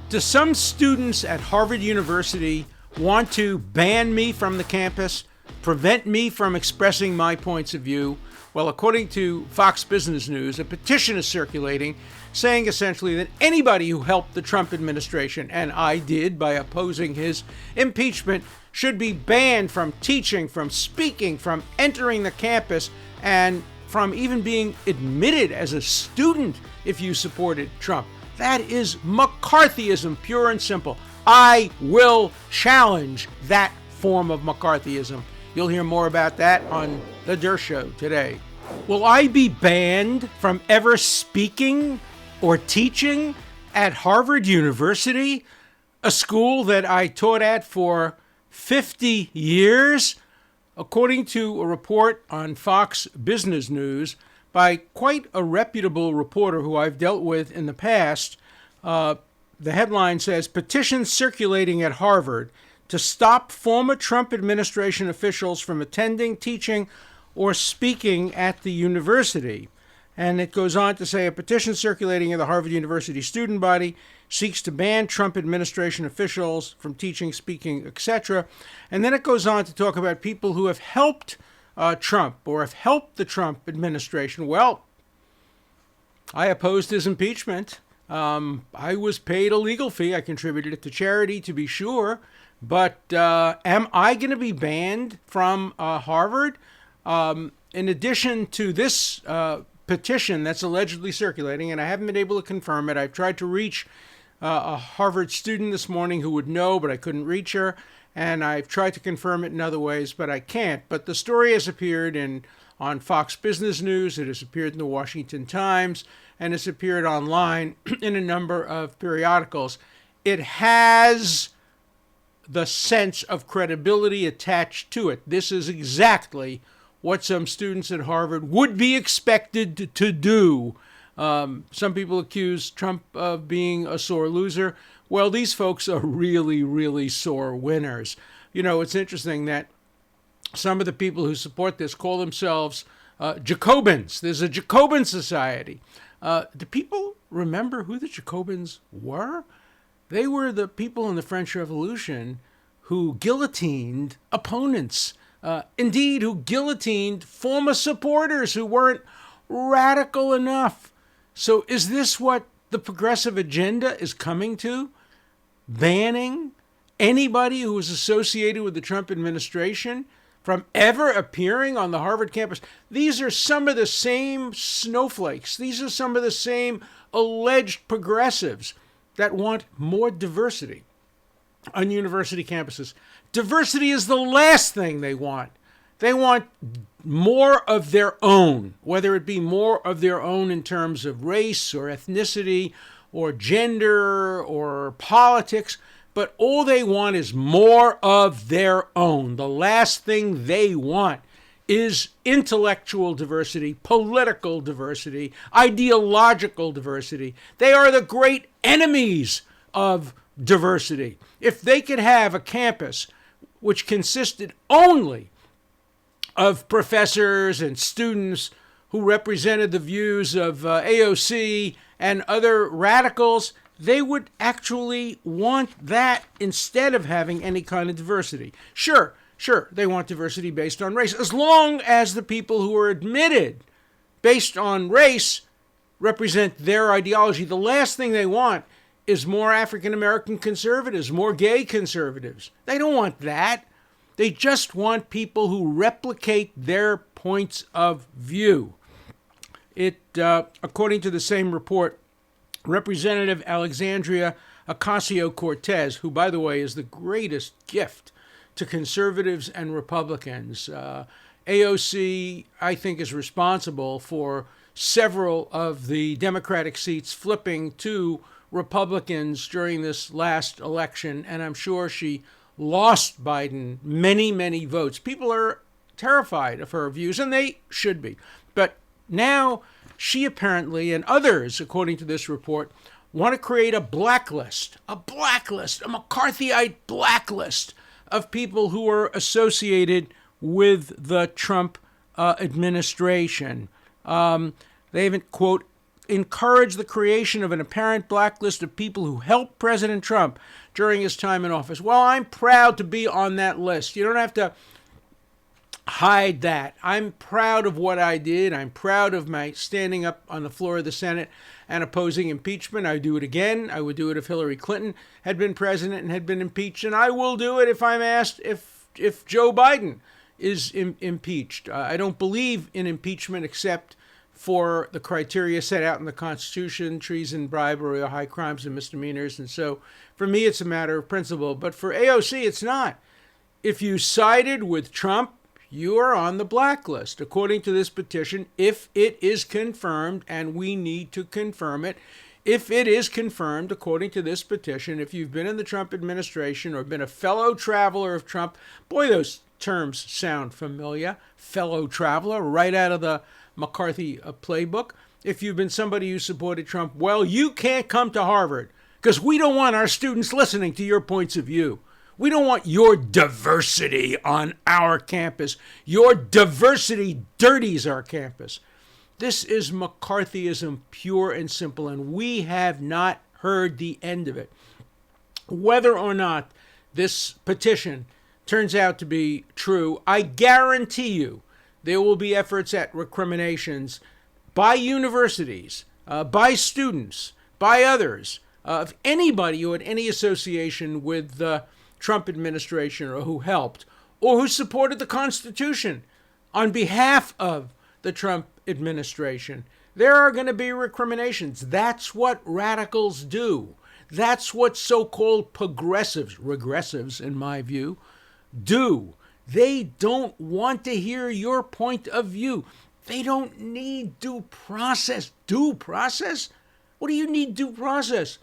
Do some students at Harvard University want to ban me from the campus, prevent me from expressing my points of view? Well, according to Fox Business News, a petition is circulating saying essentially that anybody who helped the Trump administration, and I did by opposing his impeachment, should be banned from teaching, from speaking, from entering the campus, and from even being admitted as a student if you supported Trump. That is McCarthyism, pure and simple. I will challenge that form of McCarthyism. You'll hear more about that on The Der Show today. Will I be banned from ever speaking or teaching at Harvard University, a school that I taught at for 50 years? According to a report on Fox Business News by quite a reputable reporter who I've dealt with in the past, the headline says, "Petition circulating at Harvard to stop former Trump administration officials from attending, teaching, or speaking at the university." And it goes on to say, a petition circulating in the Harvard University student body seeks to ban Trump administration officials from teaching, speaking, etc. And then it goes on to talk about people who have helped Trump or have helped the Trump administration. Well, I opposed his impeachment. I was paid a legal fee. I contributed it to charity, to be sure. But am I going to be banned from Harvard? In addition to this petition that's allegedly circulating, and I haven't been able to confirm it. I've tried to reach a Harvard student this morning who would know, but I couldn't reach her. And I've tried to confirm it in other ways, but I can't. But the story has appeared on Fox Business News. It has appeared in the Washington Times, and it's appeared online in a number of periodicals. It has the sense of credibility attached to it. This is exactly what some students at Harvard would be expected to do. Some people accuse Trump of being a sore loser. Well, these folks are really, really sore winners. You know, it's interesting that some of the people who support this call themselves Jacobins. There's a Jacobin society. Do people remember who the Jacobins were? They were the people in the French Revolution who guillotined opponents. Indeed, who guillotined former supporters who weren't radical enough. So is this what the progressive agenda is coming to? Banning anybody who is associated with the Trump administration from ever appearing on the Harvard campus? These are some of the same snowflakes. These are some of the same alleged progressives that want more diversity on university campuses. Diversity is the last thing they want. They want more of their own, whether it be more of their own in terms of race or ethnicity or gender or politics, but all they want is more of their own. The last thing they want is intellectual diversity, political diversity, ideological diversity. They are the great enemies of diversity. If they could have a campus which consisted only of professors and students who represented the views of AOC and other radicals, they would actually want that instead of having any kind of diversity. Sure, they want diversity based on race, as long as the people who are admitted based on race represent their ideology. The last thing they want is more African-American conservatives, more gay conservatives. They don't want that. They just want people who replicate their points of view. According to the same report, Representative Alexandria Ocasio-Cortez, who, by the way, is the greatest gift to conservatives and Republicans. AOC, I think, is responsible for several of the Democratic seats flipping to Republicans during this last election, and I'm sure she lost Biden many, many votes. People are terrified of her views, and they should be. But now she apparently, and others, according to this report, want to create a blacklist, a McCarthyite blacklist of people who are associated with the Trump administration. They haven't, quote, encourage the creation of an apparent blacklist of people who helped President Trump during his time in office. Well, I'm proud to be on that list. You don't have to hide that. I'm proud of what I did. I'm proud of my standing up on the floor of the Senate and opposing impeachment. I would do it again. I would do it if Hillary Clinton had been president and had been impeached. And I will do it if I'm asked if Joe Biden is impeached. I don't believe in impeachment except for the criteria set out in the Constitution: treason, bribery, or high crimes and misdemeanors. And so for me, it's a matter of principle. But for AOC, it's not. If you sided with Trump, you are on the blacklist. According to this petition, if it is confirmed, and we need to confirm it, if it is confirmed, according to this petition, if you've been in the Trump administration or been a fellow traveler of Trump, boy, those terms sound familiar. Fellow traveler, right out of the McCarthy playbook. If you've been somebody who supported Trump, well, you can't come to Harvard because we don't want our students listening to your points of view. We don't want your diversity on our campus. Your diversity dirties our campus. This is McCarthyism, pure and simple, and we have not heard the end of it. Whether or not this petition turns out to be true, I guarantee you there will be efforts at recriminations by universities, by students, by others, of anybody who had any association with the Trump administration or who helped or who supported the Constitution on behalf of the Trump administration. There are going to be recriminations. That's what radicals do. That's what so-called regressives in my view, do. They don't want to hear your point of view. They don't need due process. Due process? What do you need due process?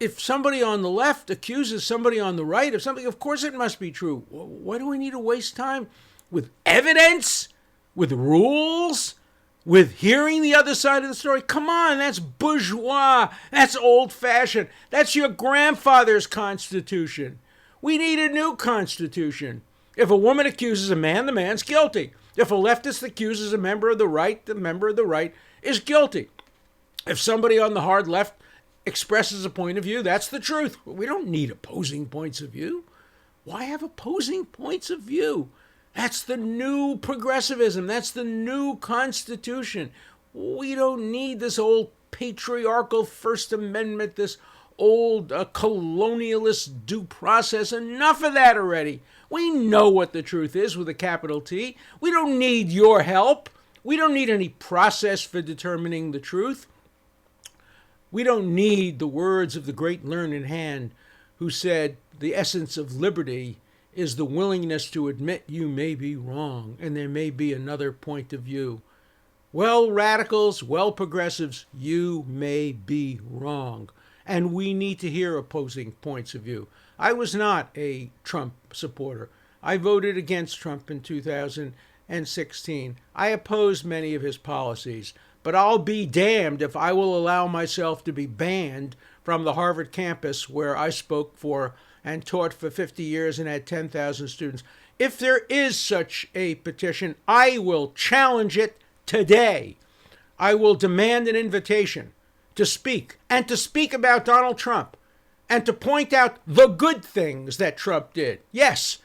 If somebody on the left accuses somebody on the right of something, of course it must be true. Why do we need to waste time with evidence, with rules, with hearing the other side of the story? Come on, that's bourgeois. That's old-fashioned. That's your grandfather's Constitution. We need a new Constitution. If a woman accuses a man, the man's guilty. If a leftist accuses a member of the right, the member of the right is guilty. If somebody on the hard left expresses a point of view, that's the truth. We don't need opposing points of view. Why have opposing points of view? That's the new progressivism. That's the new Constitution. We don't need this old patriarchal First Amendment, this old colonialist due process. Enough of that already. We know what the truth is with a capital T. We don't need your help. We don't need any process for determining the truth. We don't need the words of the great learned hand who said the essence of liberty is the willingness to admit you may be wrong and there may be another point of view. Well, radicals, well, progressives, you may be wrong. And we need to hear opposing points of view. I was not a Trump supporter. I voted against Trump in 2016. I opposed many of his policies. But I'll be damned if I will allow myself to be banned from the Harvard campus where I spoke for and taught for 50 years and had 10,000 students. If there is such a petition, I will challenge it today. I will demand an invitation to speak, and to speak about Donald Trump, and to point out the good things that Trump did. Yes,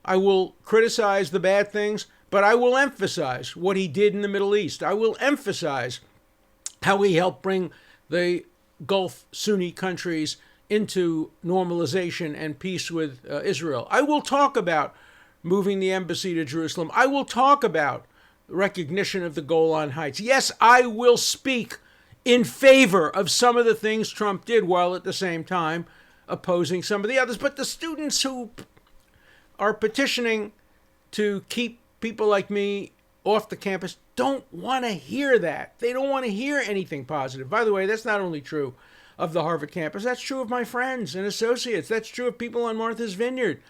I will criticize the bad things, but I will emphasize what he did in the Middle East. I will emphasize how he helped bring the Gulf Sunni countries into normalization and peace with Israel. I will talk about moving the embassy to Jerusalem. I will talk about recognition of the Golan Heights. Yes, I will speak in favor of some of the things Trump did, while at the same time opposing some of the others. But the students who are petitioning to keep people like me off the campus don't want to hear that. They don't want to hear anything positive. By the way, that's not only true of the Harvard campus. That's true of my friends and associates. That's true of people on Martha's Vineyard.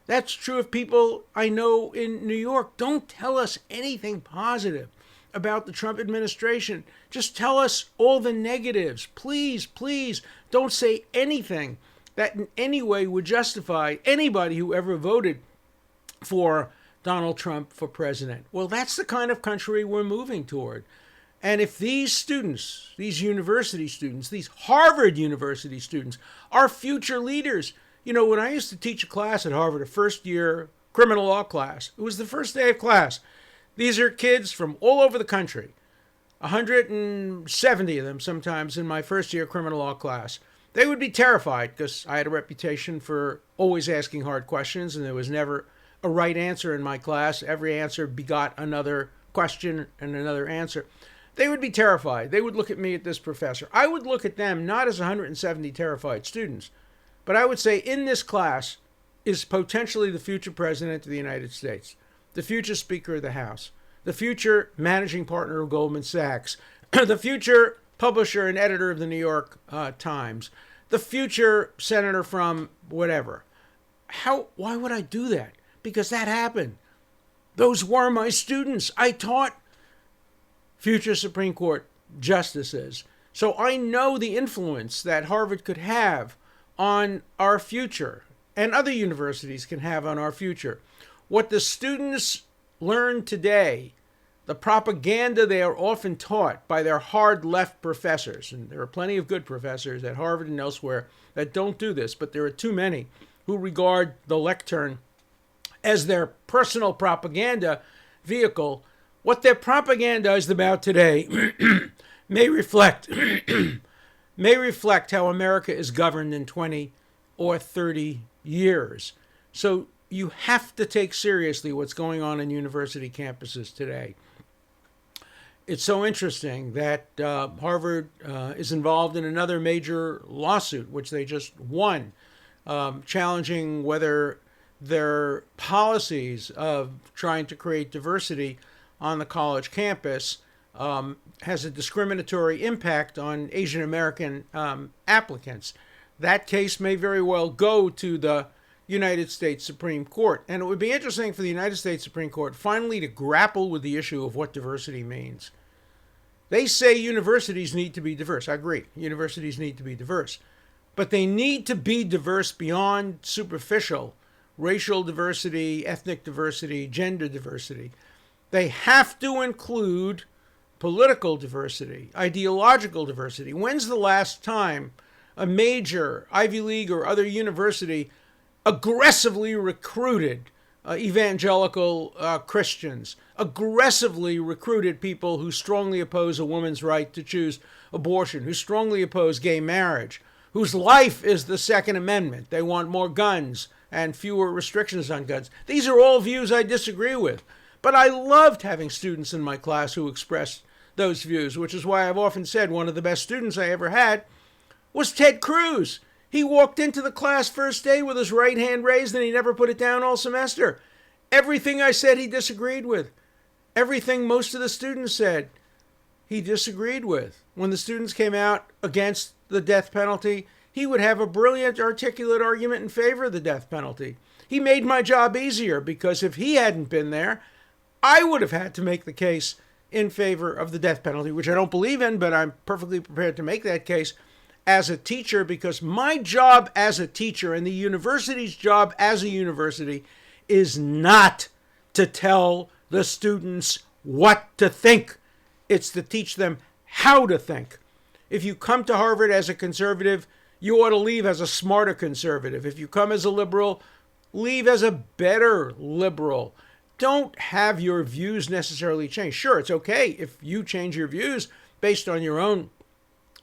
That's true of people I know in New York. Don't tell us anything positive about the Trump administration. Just tell us all the negatives. Please, please don't say anything that in any way would justify anybody who ever voted for Donald Trump for president. Well, that's the kind of country we're moving toward. And if these students, these university students, these Harvard University students are future leaders, when I used to teach a class at Harvard, a first-year criminal law class, it was the first day of class. These are kids from all over the country, 170 of them sometimes in my first-year criminal law class. They would be terrified because I had a reputation for always asking hard questions, and there was never a right answer in my class. Every answer begot another question and another answer. They would be terrified. They would look at me, at this professor. I would look at them not as 170 terrified students, but I would say in this class is potentially the future president of the United States, the future Speaker of the House, the future managing partner of Goldman Sachs, the future publisher and editor of the New York Times, the future senator from whatever. Why would I do that? Because that happened. Those were my students. I taught future Supreme Court justices. So I know the influence that Harvard could have on our future, and other universities can have on our future. What the students learn today, the propaganda they are often taught by their hard left professors, and there are plenty of good professors at Harvard and elsewhere that don't do this, but there are too many who regard the lectern as their personal propaganda vehicle. What their propaganda is about today may reflect how America is governed in 20 or 30 years. So you have to take seriously what's going on in university campuses today. It's so interesting that Harvard is involved in another major lawsuit, which they just won, challenging whether their policies of trying to create diversity on the college campus has a discriminatory impact on Asian American applicants. That case may very well go to the United States Supreme Court. And it would be interesting for the United States Supreme Court finally to grapple with the issue of what diversity means. They say universities need to be diverse. I agree. Universities need to be diverse. But they need to be diverse beyond superficial racial diversity, ethnic diversity, gender diversity. They have to include political diversity, ideological diversity. When's the last time a major Ivy League or other university aggressively recruited evangelical Christians, aggressively recruited people who strongly oppose a woman's right to choose abortion, who strongly oppose gay marriage, whose life is the Second Amendment? They want more guns and fewer restrictions on guns. These are all views I disagree with. But I loved having students in my class who expressed those views, which is why I've often said one of the best students I ever had was Ted Cruz. He walked into the class first day with his right hand raised and he never put it down all semester. Everything I said he disagreed with. Everything most of the students said he disagreed with. When the students came out against the death penalty, he would have a brilliant, articulate argument in favor of the death penalty. He made my job easier because if he hadn't been there, I would have had to make the case in favor of the death penalty, which I don't believe in, but I'm perfectly prepared to make that case as a teacher, because my job as a teacher and the university's job as a university is not to tell the students what to think. It's to teach them how to think. If you come to Harvard as a conservative, you ought to leave as a smarter conservative. If you come as a liberal, leave as a better liberal. Don't have your views necessarily change. Sure, it's okay if you change your views based on your own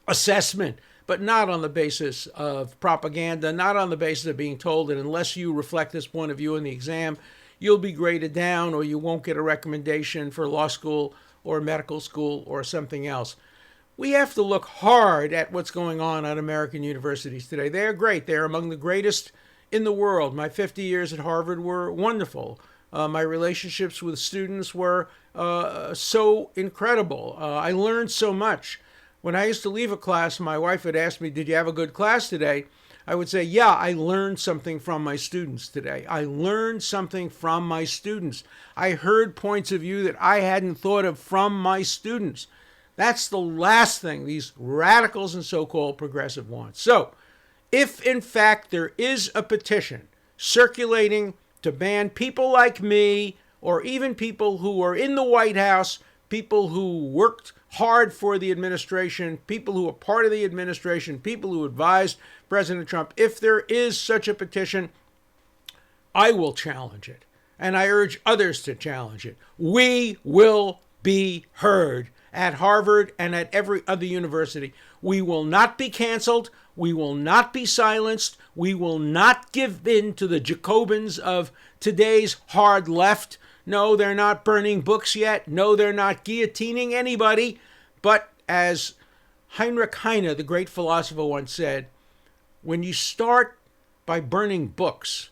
assessment, but not on the basis of propaganda, not on the basis of being told that unless you reflect this point of view in the exam, you'll be graded down or you won't get a recommendation for law school or medical school or something else. We have to look hard at what's going on at American universities today. They are great. They are among the greatest in the world. My 50 years at Harvard were wonderful. My relationships with students were so incredible. I learned so much. When I used to leave a class, my wife would ask me, "Did you have a good class today?" I would say, "Yeah, I learned something from my students today. I learned something from my students. I heard points of view that I hadn't thought of from my students." That's the last thing these radicals and so-called progressive want. So, if in fact there is a petition circulating to ban people like me or even people who are in the White House people who worked hard for the administration, people who are part of the administration, people who advised President Trump. If there is such a petition, I will challenge it. And I urge others to challenge it. We will be heard at Harvard and at every other university. We will not be canceled. We will not be silenced. We will not give in to the Jacobins of today's hard left. No, they're not burning books yet. No, they're not guillotining anybody. But as Heinrich Heine, the great philosopher, once said, when you start by burning books,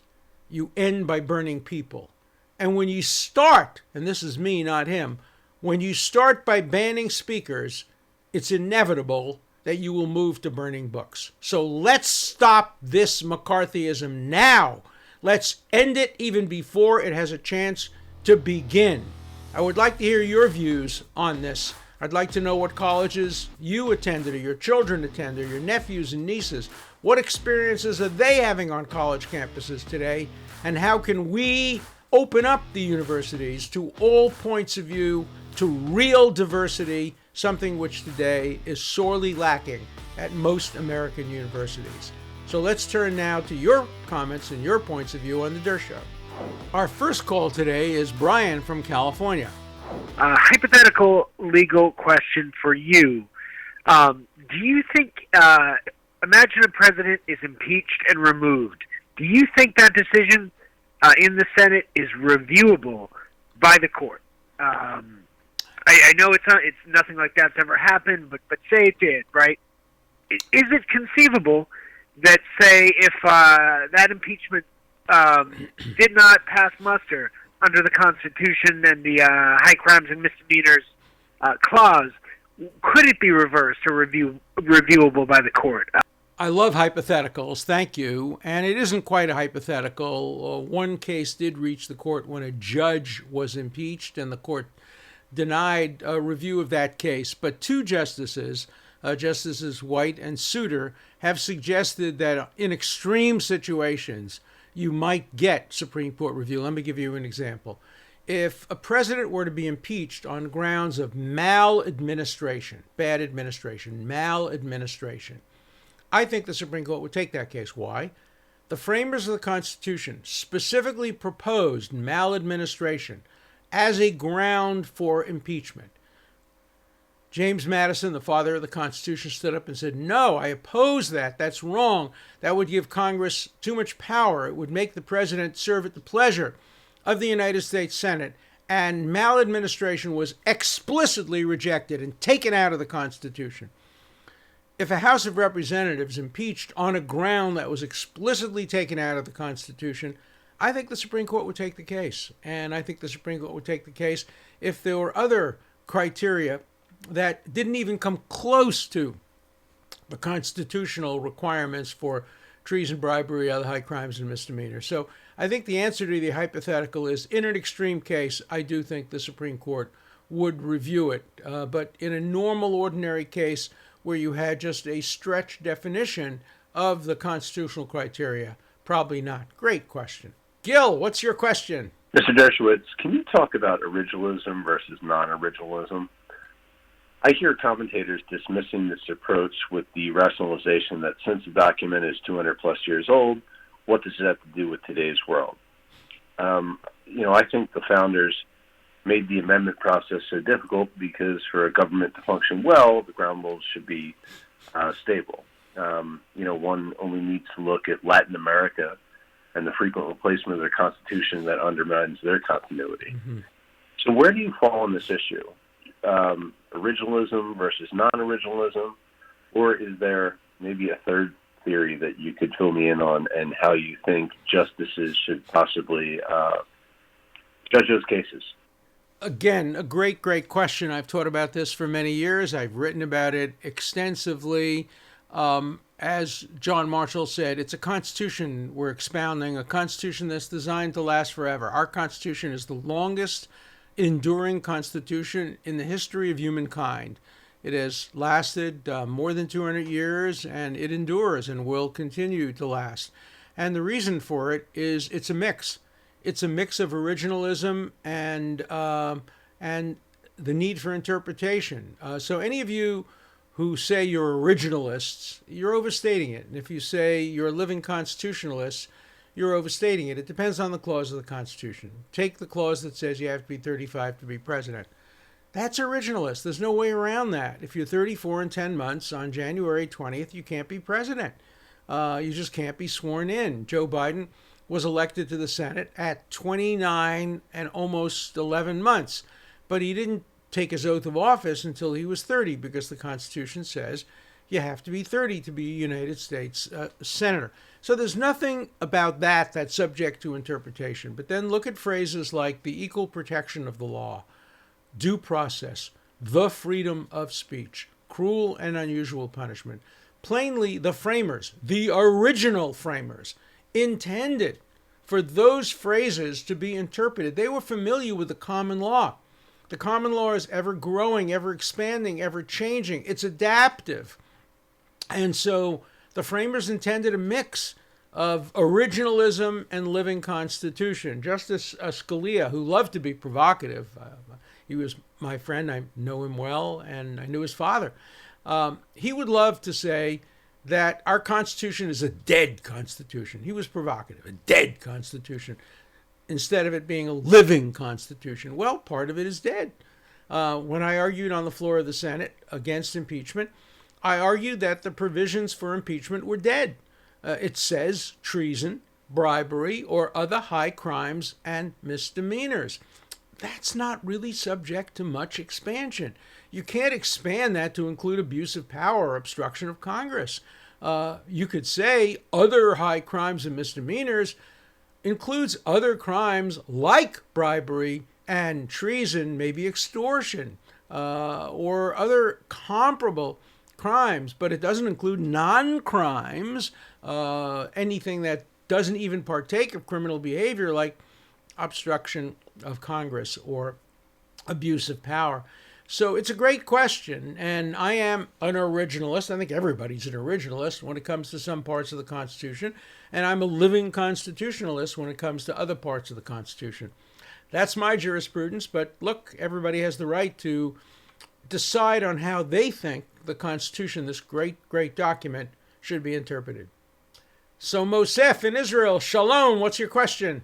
you end by burning people. And when you start, and this is me, not him, when you start by banning speakers, it's inevitable that you will move to burning books. So let's stop this McCarthyism now. Let's end it even before it has a chance to begin. I would like to hear your views on this. I'd like to know what colleges you attended, or your children attended, or your nephews and nieces. What experiences are they having on college campuses today? And how can we open up the universities to all points of view, to real diversity, something which today is sorely lacking at most American universities? So let's turn now to your comments and your points of view on The Dirt Show. Our first call today is Brian from California. Hypothetical legal question for you. Do you think, imagine a president is impeached and removed. Do you think that decision in the Senate is reviewable by the court? I know it's nothing like that's ever happened, but say it did, right? Is it conceivable that, say, if that impeachment did not pass muster under the Constitution and the high crimes and misdemeanors clause, could it be reversed or reviewable by the court? I love hypotheticals, thank you. And it isn't quite a hypothetical. One case did reach the court when a judge was impeached, and the court denied a review of that case. But two justices, Justices White and Souter, have suggested that in extreme situations, you might get Supreme Court review. Let me give you an example. If a president were to be impeached on grounds of maladministration, bad administration, maladministration, I think the Supreme Court would take that case. Why? The framers of the Constitution specifically proposed maladministration as a ground for impeachment. James Madison, the father of the Constitution, stood up and said, no, I oppose that. That's wrong. That would give Congress too much power. It would make the president serve at the pleasure of the United States Senate. And maladministration was explicitly rejected and taken out of the Constitution. If a House of Representatives impeached on a ground that was explicitly taken out of the Constitution, I think the Supreme Court would take the case. And I think the Supreme Court would take the case if there were other criteria that didn't even come close to the constitutional requirements for treason, bribery, other high crimes and misdemeanors. So I think the answer to the hypothetical is, in an extreme case, I do think the Supreme Court would review it. But in a normal, ordinary case where you had just a stretched definition of the constitutional criteria, probably not. Great question. Gil, what's your question? Mr. Dershowitz, can you talk about originalism versus non-originalism? I hear commentators dismissing this approach with the rationalization that since the document is 200 plus years old, what does it have to do with today's world? I think the founders made the amendment process so difficult because for a government to function well, the ground rules should be stable. One only needs to look at Latin America and the frequent replacement of their constitution that undermines their continuity. Mm-hmm. So where do you fall on this issue? Originalism versus non-originalism, or is there maybe a third theory that you could fill me in on, and how you think justices should possibly judge those cases? Again, a great question. I've taught about this for many years. I've written about it extensively. As John Marshall said, it's a constitution we're expounding, a constitution that's designed to last forever. Our constitution is the longest enduring constitution in the history of humankind. It has lasted more than 200 years, and it endures and will continue to last. And the reason for it is it's a mix. It's a mix of originalism and the need for interpretation. So any of you who say you're originalists, you're overstating it. And if you say you're a living constitutionalist, you're overstating it. It depends on the clause of the Constitution. Take the clause that says you have to be 35 to be president. That's originalist. There's no way around that. If you're 34 and 10 months on January 20th, you can't be president. You just can't be sworn in. Joe Biden was elected to the Senate at 29 and almost 11 months. But he didn't take his oath of office until he was 30 because the Constitution says you have to be 30 to be a United States senator. So there's nothing about that that's subject to interpretation. But then look at phrases like the equal protection of the law, due process, the freedom of speech, cruel and unusual punishment. Plainly, the framers, the original framers, intended for those phrases to be interpreted. They were familiar with the common law. The common law is ever growing, ever expanding, ever changing. It's adaptive. And so the framers intended a mix of originalism and living constitution. Justice Scalia, who loved to be provocative, he was my friend, I know him well, and I knew his father. He would love to say that our Constitution is a dead Constitution. He was provocative, a dead Constitution, instead of it being a living Constitution. Well, part of it is dead. When I argued on the floor of the Senate against impeachment, I argued that the provisions for impeachment were dead. It says treason, bribery, or other high crimes and misdemeanors. That's not really subject to much expansion. You can't expand that to include abuse of power or obstruction of Congress. You could say other high crimes and misdemeanors includes other crimes like bribery and treason, maybe extortion, or other comparable crimes, but it doesn't include non-crimes, anything that doesn't even partake of criminal behavior like obstruction of Congress or abuse of power. So it's a great question, and I am an originalist. I think everybody's an originalist when it comes to some parts of the Constitution, and I'm a living constitutionalist when it comes to other parts of the Constitution. That's my jurisprudence, but look, everybody has the right to decide on how they think the Constitution, this great, great document, should be interpreted. So Mosef in Israel, Shalom, what's your question?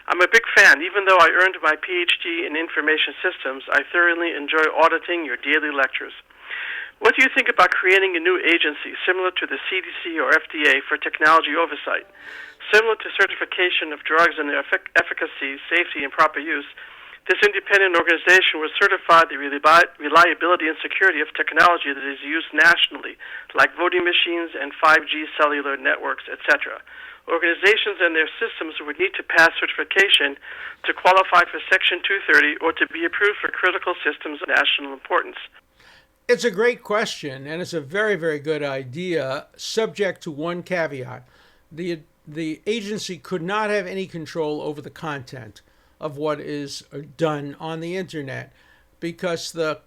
I'm a big fan. Even though I earned my PhD in information systems, I thoroughly enjoy auditing your daily lectures. What do you think about creating a new agency similar to the CDC or FDA for technology oversight? Similar to certification of drugs and their efficacy, safety, and proper use, this independent organization would certify the reliability and security of technology that is used nationally, like voting machines and 5G cellular networks, etc. Organizations and their systems would need to pass certification to qualify for Section 230 or to be approved for critical systems of national importance. It's a great question, and it's a very, very good idea, subject to one caveat. The agency could not have any control over the content of what is done on the internet, because the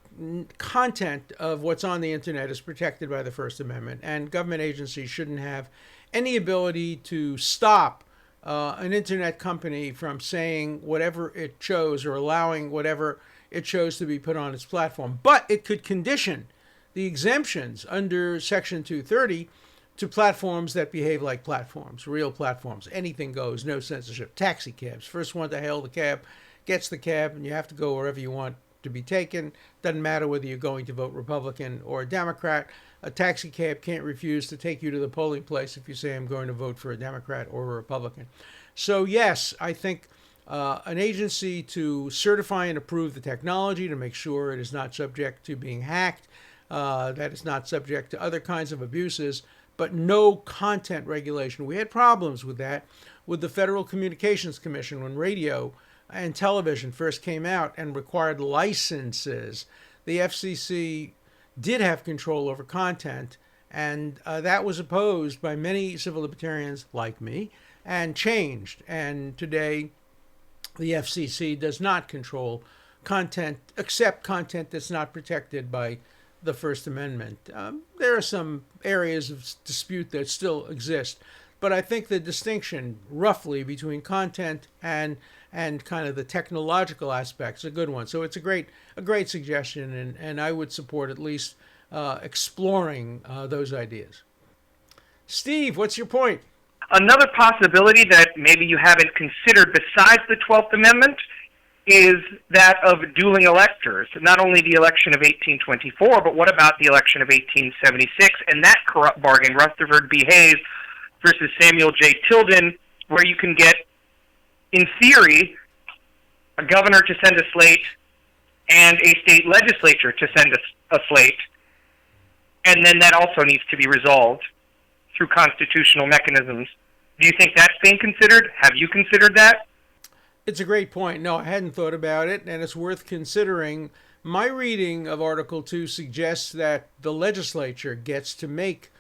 content of what's on the internet is protected by the First Amendment, and government agencies shouldn't have any ability to stop an internet company from saying whatever it chose or allowing whatever it chose to be put on its platform. But it could condition the exemptions under Section 230 to platforms that behave like platforms, real platforms. Anything goes, no censorship. Taxi cabs. First one to hail the cab gets the cab, and you have to go wherever you want to be taken. Doesn't matter whether you're going to vote Republican or Democrat. A taxi cab can't refuse to take you to the polling place if you say, I'm going to vote for a Democrat or a Republican. So yes, I think an agency to certify and approve the technology to make sure it is not subject to being hacked, that it's not subject to other kinds of abuses, but no content regulation. We had problems with that with the Federal Communications Commission when radio and television first came out and required licenses. The FCC did have control over content, and that was opposed by many civil libertarians like me and changed. And today, the FCC does not control content except content that's not protected by the First Amendment. There are some areas of dispute that still exist. But I think the distinction, roughly, between content and kind of the technological aspects is a good one. So it's a great suggestion, and I would support at least exploring those ideas. Steve, what's your point? Another possibility that maybe you haven't considered besides the 12th Amendment is that of dueling electors. Not only the election of 1824, but what about the election of 1876 and that corrupt bargain, Rutherford B. Hayes versus Samuel J. Tilden, where you can get, in theory, a governor to send a slate and a state legislature to send a slate, and then that also needs to be resolved through constitutional mechanisms. Do you think that's being considered? Have you considered that? It's a great point. No, I hadn't thought about it, and it's worth considering. My reading of Article 2 suggests that the legislature gets to make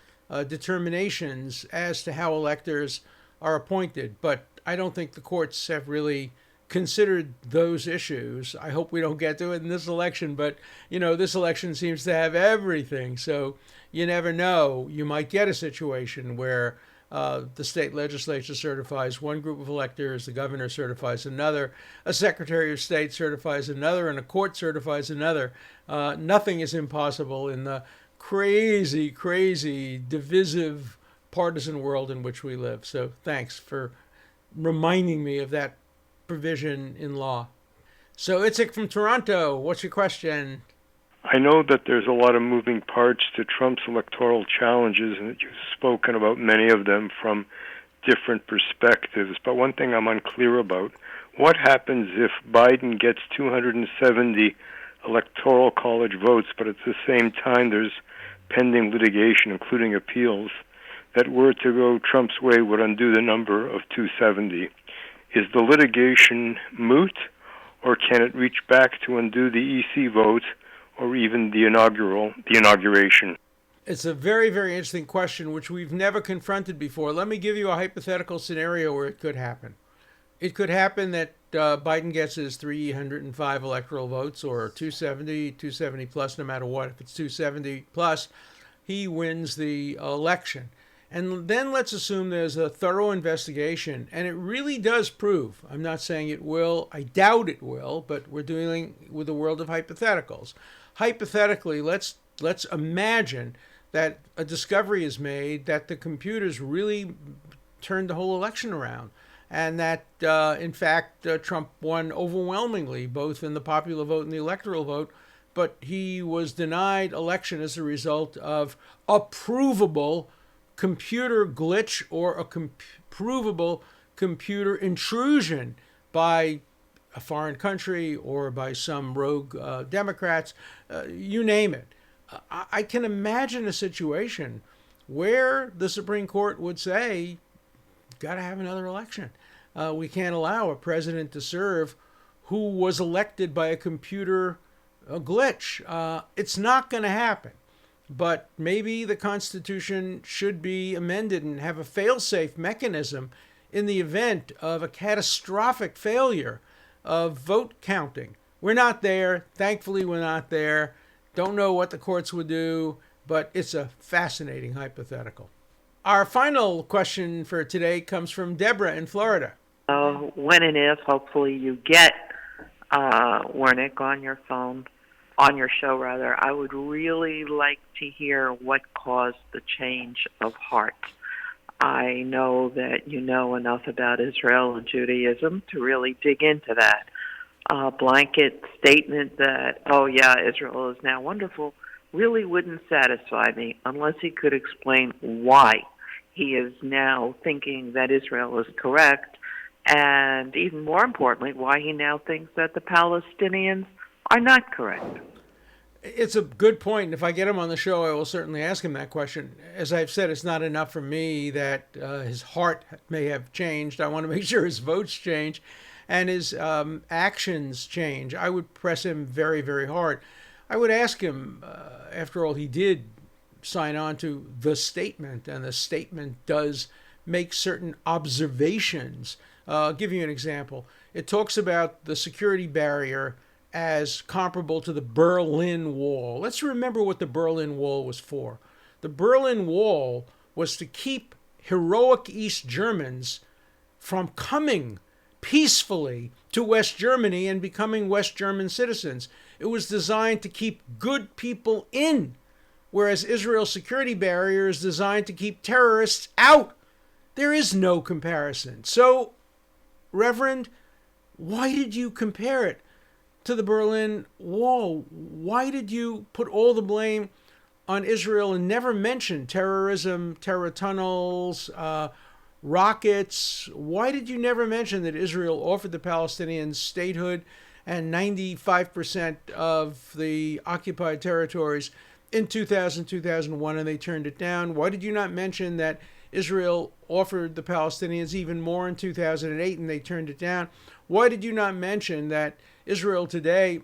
determinations as to how electors are appointed, but I don't think the courts have really considered those issues. I hope we don't get to it in this election, but this election seems to have everything, so you never know. You might get a situation where the state legislature certifies one group of electors, the governor certifies another, a secretary of state certifies another, and a court certifies another. Nothing is impossible in the crazy, crazy, divisive, partisan world in which we live. So thanks for reminding me of that provision in law. So Itzik from Toronto, what's your question? I know that there's a lot of moving parts to Trump's electoral challenges, and that you've spoken about many of them from different perspectives. But one thing I'm unclear about, what happens if Biden gets 270 electoral college votes, but at the same time there's pending litigation, including appeals, that were to go Trump's way would undo the number of 270? Is the litigation moot, or can it reach back to undo the EC vote, or even the inauguration? It's a very, very interesting question, which we've never confronted before. Let me give you a hypothetical scenario where it could happen. It could happen that Biden gets his 305 electoral votes, or 270 plus, no matter what. If it's 270 plus, he wins the election. And then let's assume there's a thorough investigation, and it really does prove, I'm not saying it will, I doubt it will, but we're dealing with a world of hypotheticals. Hypothetically, let's imagine that a discovery is made that the computers really turned the whole election around, and that, in fact, Trump won overwhelmingly, both in the popular vote and the electoral vote, but he was denied election as a result of a provable computer glitch or a provable computer intrusion by a foreign country or by some rogue Democrats, you name it. I can imagine a situation where the Supreme Court would say, got to have another election. We can't allow a president to serve who was elected by a computer glitch. It's not going to happen. But maybe the Constitution should be amended and have a fail-safe mechanism in the event of a catastrophic failure of vote counting. We're not there. Thankfully, we're not there. Don't know what the courts would do, but it's a fascinating hypothetical. Our final question for today comes from Deborah in Florida. When and if, hopefully, you get Wernick on your phone, on your show, rather, I would really like to hear what caused the change of heart. I know that you know enough about Israel and Judaism to really dig into that. Blanket statement that, oh yeah, Israel is now wonderful, really wouldn't satisfy me unless he could explain why he is now thinking that Israel is correct, and even more importantly, why he now thinks that the Palestinians are not correct. It's a good point. If I get him on the show, I will certainly ask him that question. As I've said, it's not enough for me that his heart may have changed. I want to make sure his votes change and his actions change. I would press him very, very hard. I would ask him, after all, he did sign on to the statement, and the statement does make certain observations. I'll give you an example. It talks about the security barrier as comparable to the Berlin Wall. Let's remember what the Berlin Wall was for. The Berlin Wall was to keep heroic East Germans from coming peacefully to West Germany and becoming West German citizens. It was designed to keep good people in, whereas Israel's security barrier is designed to keep terrorists out. There is no comparison. So, Reverend, why did you compare it to the Berlin Wall? Why did you put all the blame on Israel and never mention terrorism, terror tunnels, rockets? Why did you never mention that Israel offered the Palestinians statehood and 95% of the occupied territories in 2000, 2001, and they turned it down? Why did you not mention that Israel offered the Palestinians even more in 2008 and they turned it down? Why did you not mention that Israel today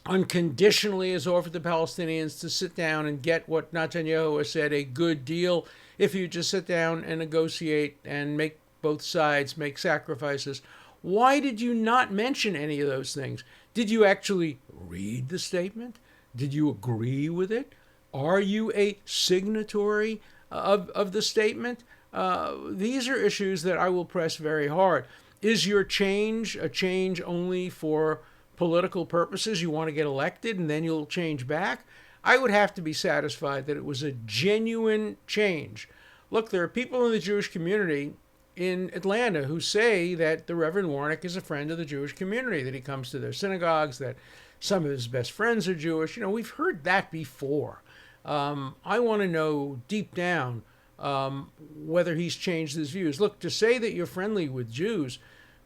unconditionally has offered the Palestinians to sit down and get what Netanyahu has said, a good deal, if you just sit down and negotiate and make both sides make sacrifices? Why did you not mention any of those things? Did you actually read the statement? Did you agree with it? Are you a signatory of the statement? These are issues that I will press very hard. Is your change a change only for political purposes? You want to get elected and then you'll change back? I would have to be satisfied that it was a genuine change. Look, there are people in the Jewish community in Atlanta who say that the Reverend Warnock is a friend of the Jewish community, that he comes to their synagogues, that some of his best friends are Jewish. We've heard that before. I want to know deep down whether he's changed his views. Look, to say that you're friendly with Jews,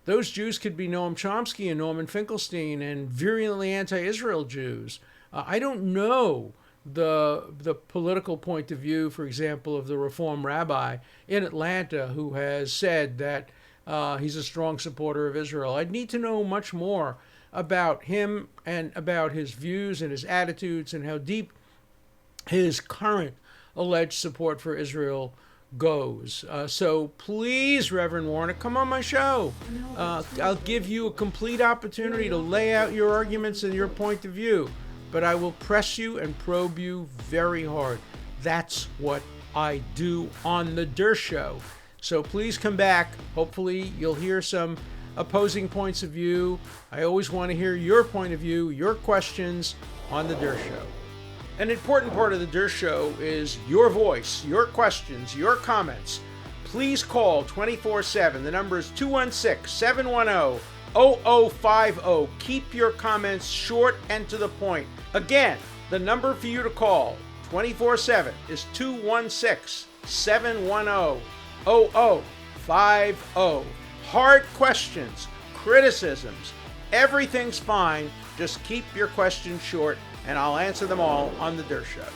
those Jews could be Noam Chomsky and Norman Finkelstein and virulently anti-Israel Jews. I don't know the political point of view, for example, of the Reform rabbi in Atlanta who has said that he's a strong supporter of Israel. I'd need to know much more about him and about his views and his attitudes and how deep his current alleged support for Israel goes. So please, Reverend Warnock, come on my show. I'll give you a complete opportunity to lay out your arguments and your point of view, but I will press you and probe you very hard. That's what I do on the Der Show. So please come back. Hopefully you'll hear some opposing points of view. I always want to hear your point of view, your questions on the Der Show. An important part of the Der Show is your voice, your questions, your comments. Please call 24/7. The number is 216-710-0050. Keep your comments short and to the point. Again, the number for you to call 24/7 is 216-710-0050. Hard questions, criticisms, everything's fine. Just keep your questions short, and I'll answer them all on the Der Show.